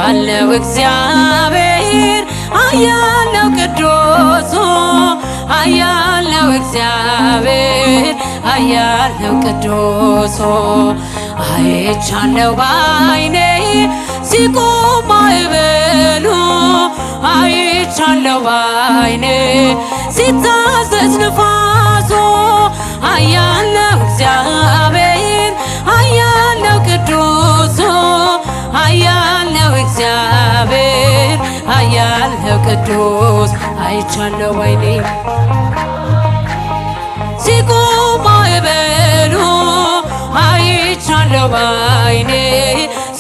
ያለው እግዚአብሔር ያለው ቅዱስ ያለው እግዚአብሔር ያለው ቅዱስ አይቻለው ባይኔ ሲቆም ማዕበሉ አይቻለው ባይኔ ሲታዘዝ ንፋሱ ያለው እግዚአብሔር ያለው ቅዱስ ያለው እግዚአብሔር ያለው ቅዱስ አይቻለው ባይኔ ሲቆም ማዕበሉ አይቻለው ባይኔ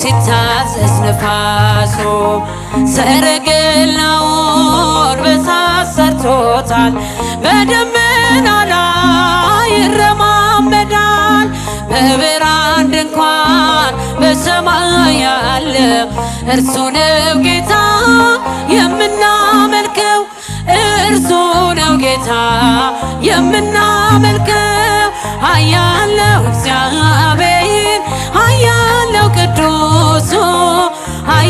ሲታዘዝ ንፋሱ ሰረገላውን በእሳት ሰርቶታል በደመና ላይ ይረማመዳል በብርሃን ድንኳን በሰማይ ያለ እርሱ ነው ጌታ የምናመልከው እርሱ ነው ጌታ የምናመልከው ያለው እግዚአብሔር ያለው ቅዱስ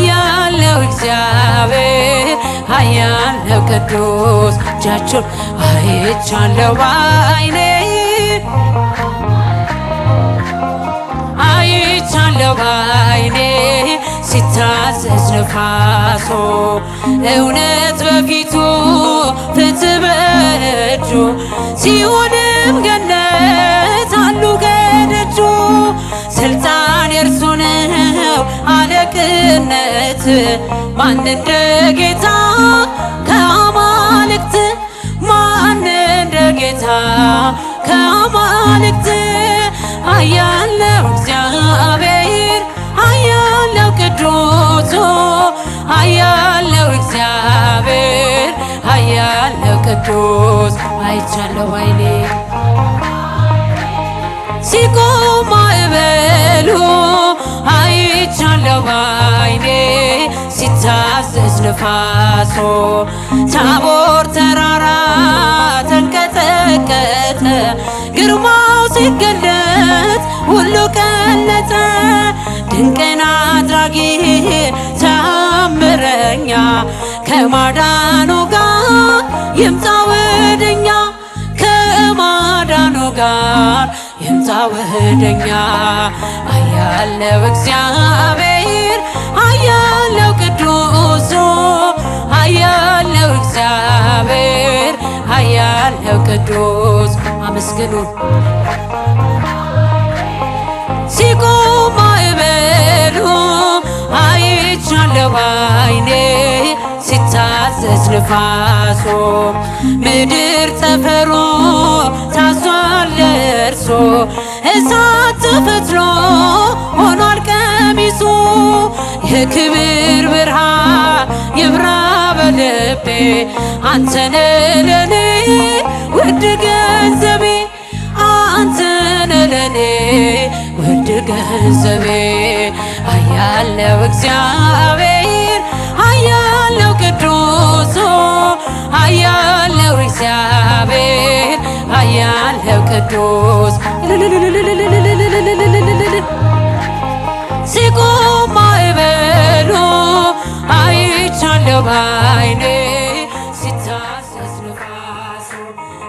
ያለው እግዚአብሔር ያለው ቅዱስ እጃችሁን አይቻለው ባይኔ አይቻለው ባይኔ ሲታዘዝ ንፋሱ እውነት በፊቱ ፍትህ በእጁ ሲሆንም ገነት አሉ ከደጁ ስልጣን የእርሱ ነው አለቅነት ማን እንደ ጌታ ከአማልክት ማን እንደ ጌታ ከአማልክት ያለው እግዚአብሔር ያለው ቅዱስ ያለው እግዚአብሔር ያለው ቅዱስ አይቻለው ባይኔ ሲቆም ማዕበሉ አይቻለው ባይኔ ሲታዘዝ ንፋሱ ታቦር ተራራ ተንቀጠቀጠ ግርማው ሲገለጥ ሁሉ ቀለጠ ድንቅን አድራጊ ተአምረኛ ከማዳኑ ጋር ይምጣ ወደኛ ከማዳኑ ጋር ይምጣ ወደኛ ያለው እግዚአብሔር ያለው ቅዱስ ያለው እግዚአብሔር ያለው ቅዱስ አመስግኑ ሲቆም ማዕበሉ አይቻለው ባይኔ ሲታዘዝ ንፋሱ ምድር ጠፈሩ ታሷል ለእርሱ እሳት ተፈትሎ ሆኗል ቀሚሱ የክብር ብርሃን ይብራ በልቤ አንተነ ለኔ ውድ ገንዘቤ አንተነ ለኔ ውድ ገንዘቤ ያለው እግዚአብሔር ያለው ቅዱስ ያለው እግዚአብሔር ያለው ቅዱስ ሲቆም ማዕበሉ አይቻለው ባይኔ